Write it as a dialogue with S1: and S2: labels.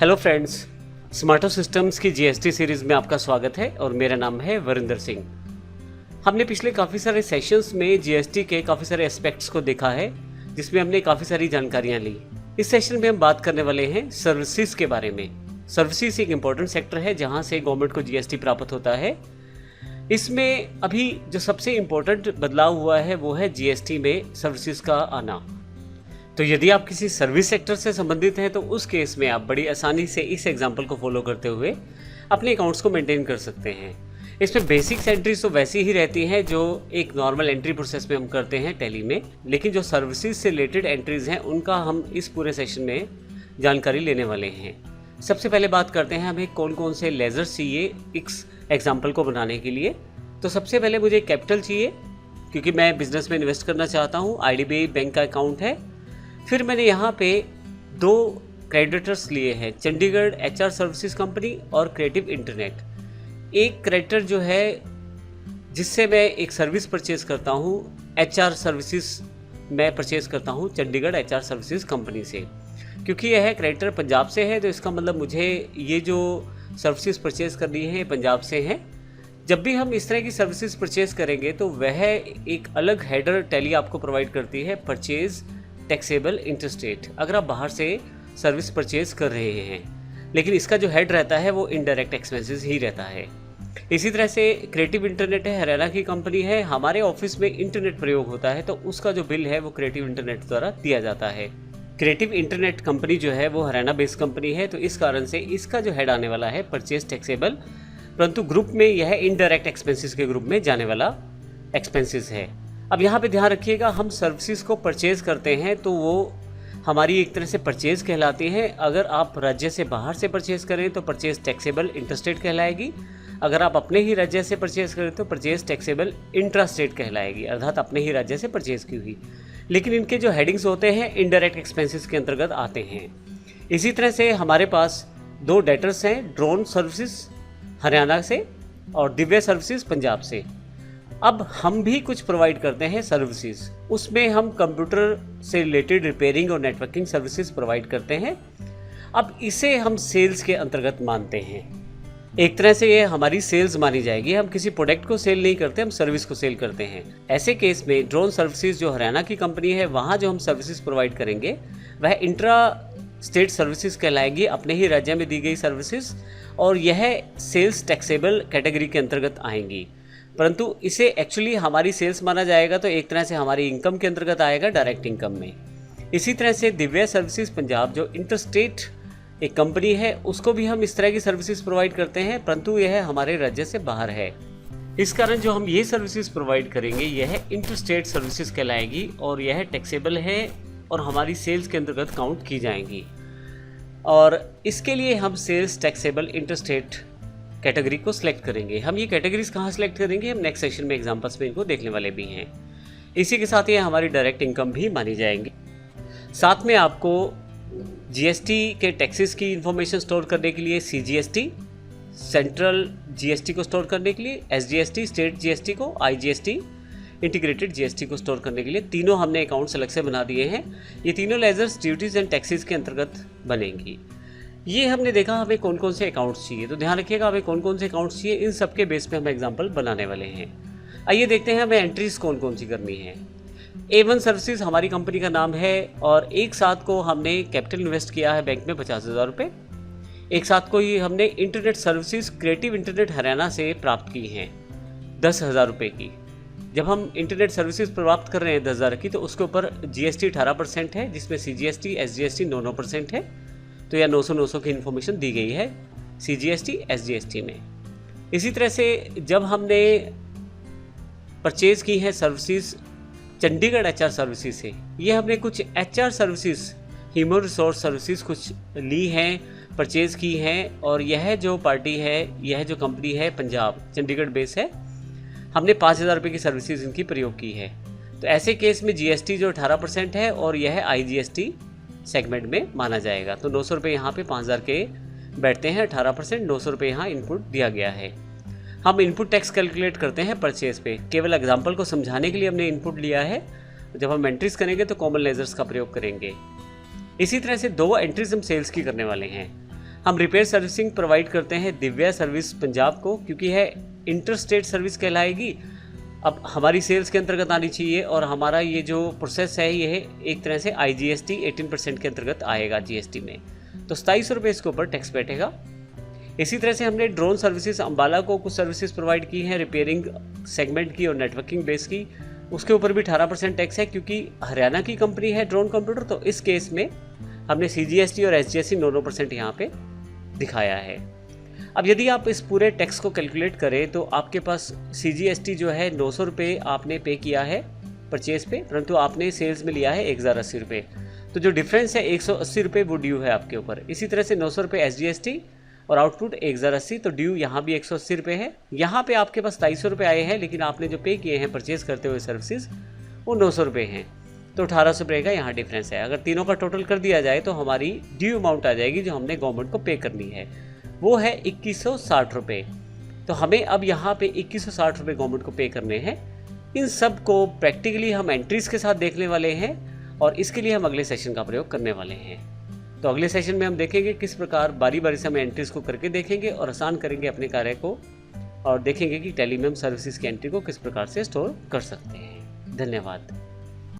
S1: Hello friends, स्मार्टो systems की GST series में आपका स्वागत है और मेरा नाम है वरिंदर सिंह। हमने पिछले काफ़ी सारे सेशंस में जीएसटी के काफ़ी सारे एस्पेक्ट्स को देखा है, जिसमें हमने काफ़ी सारी जानकारियां ली। इस सेशन में हम बात करने वाले हैं सर्विसेज के बारे में। सर्विसेज एक इम्पॉर्टेंट सेक्टर है जहाँ से गवर्नमेंट को जीएसटी प्राप्त होता है। इसमें अभी जो सबसे इम्पोर्टेंट बदलाव हुआ है वो है जीएसटी में सर्विसेज का आना। तो यदि आप किसी सर्विस सेक्टर से संबंधित हैं तो उस केस में आप बड़ी आसानी से इस एग्जाम्पल को फॉलो करते हुए अपने अकाउंट्स को मेंटेन कर सकते हैं। इसमें बेसिक्स एंट्रीज तो वैसी ही रहती हैं जो एक नॉर्मल एंट्री प्रोसेस में हम करते हैं टैली में, लेकिन जो सर्विसेज से रिलेटेड एंट्रीज हैं उनका हम इस पूरे सेशन में जानकारी लेने वाले हैं। सबसे पहले बात करते हैं हमें कौन कौन से लेजर्स चाहिए इस एग्जाम्पल को बनाने के लिए। तो सबसे पहले मुझे कैपिटल चाहिए, क्योंकि मैं बिजनेस में इन्वेस्ट करना चाहता हूँ। आईडीबीआई बैंक का अकाउंट है। फिर मैंने यहाँ पे दो क्रेडिटर्स लिए हैं, चंडीगढ़ एचआर सर्विसेज कंपनी और क्रिएटिव इंटरनेट। एक क्रेडिटर जो है जिससे मैं एक सर्विस परचेज करता हूँ, एचआर सर्विसेज मैं परचेज करता हूँ चंडीगढ़ एचआर सर्विसेज कंपनी से। क्योंकि यह क्रेडिटर पंजाब से है तो इसका मतलब मुझे ये जो सर्विसेज परचेज करनी है पंजाब से हैं। जब भी हम इस तरह की सर्विसेज परचेज करेंगे तो वह एक अलग हेडर टैली आपको प्रोवाइड करती है, परचेज टैक्सेबल इंटरस्टेट, अगर आप बाहर से सर्विस परचेज कर रहे हैं। लेकिन इसका जो हेड रहता है वो इनडायरेक्ट एक्सपेंसेस ही रहता है। इसी तरह से क्रिएटिव इंटरनेट है, हरियाणा की कंपनी है। हमारे ऑफिस में इंटरनेट प्रयोग होता है तो उसका जो बिल है वो क्रिएटिव इंटरनेट द्वारा दिया जाता है। क्रिएटिव इंटरनेट कंपनी जो है वो हरियाणा बेस्ड कंपनी है, तो इस कारण से इसका जो हेड आने वाला है परचेज टैक्सेबल, परंतु ग्रुप में यह इनडायरेक्ट एक्सपेंसेस के ग्रुप में जाने वाला एक्सपेंसेस है। अब यहाँ पे ध्यान रखिएगा, हम सर्विसेज को परचेज करते हैं तो वो हमारी एक तरह से परचेज कहलाती है। अगर आप राज्य से बाहर से परचेज करें तो परचेज टैक्सेबल इंटरस्टेट कहलाएगी। अगर आप अपने ही राज्य से परचेज करें तो परचेज टैक्सेबल इंट्रास्टेट कहलाएगी, अर्थात अपने ही राज्य से परचेज की हुई। लेकिन इनके जो हेडिंग्स होते हैं इनडायरेक्ट एक्सपेंसेस के अंतर्गत आते हैं। इसी तरह से हमारे पास दो डेटर्स हैं, ड्रोन सर्विसेज हरियाणा से और दिव्य सर्विसेज पंजाब से। अब हम भी कुछ प्रोवाइड करते हैं सर्विसेज, उसमें हम कंप्यूटर से रिलेटेड रिपेयरिंग और नेटवर्किंग सर्विसेज प्रोवाइड करते हैं। अब इसे हम सेल्स के अंतर्गत मानते हैं। एक तरह से ये हमारी सेल्स मानी जाएगी। हम किसी प्रोडक्ट को सेल नहीं करते, हम सर्विस को सेल करते हैं। ऐसे केस में ड्रोन सर्विसेज जो हरियाणा की कंपनी है, वहाँ जो हम सर्विसेज प्रोवाइड करेंगे वह इंट्रा स्टेट सर्विसेज कहलाएगी, अपने ही राज्य में दी गई सर्विसेज, और यह सेल्स टैक्सेबल कैटेगरी के अंतर्गत आएंगी। परंतु इसे एक्चुअली हमारी सेल्स माना जाएगा तो एक तरह से हमारी इनकम के अंतर्गत आएगा, डायरेक्ट इनकम में। इसी तरह से दिव्य सर्विसेज पंजाब जो इंटरस्टेट एक कंपनी है, उसको भी हम इस तरह की सर्विसेज प्रोवाइड करते हैं, परंतु यह हमारे राज्य से बाहर है। इस कारण जो हम ये सर्विसेज प्रोवाइड करेंगे यह इंटरस्टेट सर्विसेज कहलाएगी और यह टैक्सेबल है और हमारी सेल्स के अंतर्गत काउंट की जाएंगी। और इसके लिए हम सेल्स टैक्सेबल इंटरस्टेट कैटेगरी को सिलेक्ट करेंगे। हम ये कैटेगरीज कहाँ सिलेक्ट करेंगे, हम नेक्स्ट सेशन में एग्जांपल्स में इनको देखने वाले भी हैं। इसी के साथ ये हमारी डायरेक्ट इनकम भी मानी जाएंगी। साथ में आपको जीएसटी के टैक्सेस की इंफॉर्मेशन स्टोर करने के लिए सीजीएसटी, सेंट्रल जीएसटी को स्टोर करने के लिए एसजीएसटी, स्टेट जीएसटी को, आईजीएसटी, इंटीग्रेटेड जीएसटी को स्टोर करने के लिए तीनों हमने अकाउंट्स अलग से बना दिए हैं। ये तीनों लेजर्स ड्यूटीज़ एंड टैक्सेस के अंतर्गत बनेंगी। ये हमने देखा हमें कौन कौन से अकाउंट्स चाहिए, तो ध्यान रखिएगा हमें कौन कौन से अकाउंट्स चाहिए, इन सब के बेस पे हम एग्जांपल बनाने वाले हैं। आइए देखते हैं हमें एंट्रीज कौन कौन सी करनी है। A1 सर्विसेज हमारी कंपनी का नाम है और एक साथ को हमने कैपिटल इन्वेस्ट किया है बैंक में 50,000 रुपये। एक साथ को ही हमने internet services creative internet Haryana से प्राप्त की हैं 10,000 रुपये की। जब हम इंटरनेट सर्विसेज प्राप्त कर रहे हैं 10,000 की, तो उसके ऊपर जीएसटी 18% है, जिसमें सीजीएसटी एसजीएसटी 9% है। तो यह 900 की इन्फॉर्मेशन दी गई है सीजीएसटी एसजीएसटी में। इसी तरह से जब हमने परचेज़ की है सर्विसेज चंडीगढ़ एचआर सर्विसेज से, ये हमने कुछ HR services, human resource services कुछ ली हैं, परचेज़ की हैं, और यह जो पार्टी है, यह जो कंपनी है पंजाब चंडीगढ़ बेस है, हमने 5,000 रुपये की सर्विसेज इनकी प्रयोग की है। तो ऐसे केस में जीएसटी जो 18% है और यह आईजीएसटी सेगमेंट में माना जाएगा। तो 900 रुपये यहाँ पे 5,000 के बैठते हैं, 18%, 900 रुपये यहाँ इनपुट दिया गया है। हम इनपुट टैक्स कैलकुलेट करते हैं परचेज पे, केवल एग्जांपल को समझाने के लिए हमने इनपुट लिया है। जब हम एंट्रीज करेंगे तो कॉमन लेजर्स का प्रयोग करेंगे। इसी तरह से दो एंट्रीज हम सेल्स की करने वाले हैं। हम रिपेयर सर्विसिंग प्रोवाइड करते हैं दिव्या सर्विस पंजाब को, क्योंकि है इंटर स्टेट सर्विस कहलाएगी। अब हमारी सेल्स के अंतर्गत आनी चाहिए और हमारा ये जो प्रोसेस है ये एक तरह से IGST 18% के अंतर्गत आएगा GST में, तो 2700 रुपये इसके ऊपर टैक्स बैठेगा। इसी तरह से हमने ड्रोन सर्विसेज अम्बाला को कुछ सर्विसेज प्रोवाइड की हैं रिपेयरिंग सेगमेंट की और नेटवर्किंग बेस की, उसके ऊपर भी 18% टैक्स है, क्योंकि हरियाणा की कंपनी है ड्रोन कंप्यूटर, तो इस केस में हमने CGST और SGST 9% यहाँ पे दिखाया है। अब यदि आप इस पूरे टैक्स को कैलकुलेट करें तो आपके पास CGST जो है 900 रुपये आपने पे किया है परचेज पे, परंतु आपने सेल्स में लिया है 1080 रुपये, तो जो डिफरेंस है 180 रुपये वो ड्यू है आपके ऊपर। इसी तरह से 900 रुपये SGST और आउटपुट 1080, तो ड्यू यहाँ भी 180 रुपये है। यहाँ पे आपके पास 250 रुपये आए हैं, लेकिन आपने जो पे किए हैं परचेज करते हुए सर्विसेज वो 900 रुपये हैं, तो 1800 रुपये का यहाँ डिफरेंस है। अगर तीनों का टोटल कर दिया जाए तो हमारी ड्यू अमाउंट आ जाएगी जो हमने गवर्नमेंट को पे करनी है, वो है 2160 रुपये। तो हमें अब यहाँ पे 2160 रुपये गवर्नमेंट को पे करने हैं। इन सब को प्रैक्टिकली हम एंट्रीज के साथ देखने वाले हैं और इसके लिए हम अगले सेशन का प्रयोग करने वाले हैं। तो अगले सेशन में हम देखेंगे किस प्रकार बारी बारी से हम एंट्रीज को करके देखेंगे और आसान करेंगे अपने कार्य को, और देखेंगे कि टेलीमेम सर्विसेज की एंट्री को किस प्रकार से स्टोर कर सकते हैं। धन्यवाद।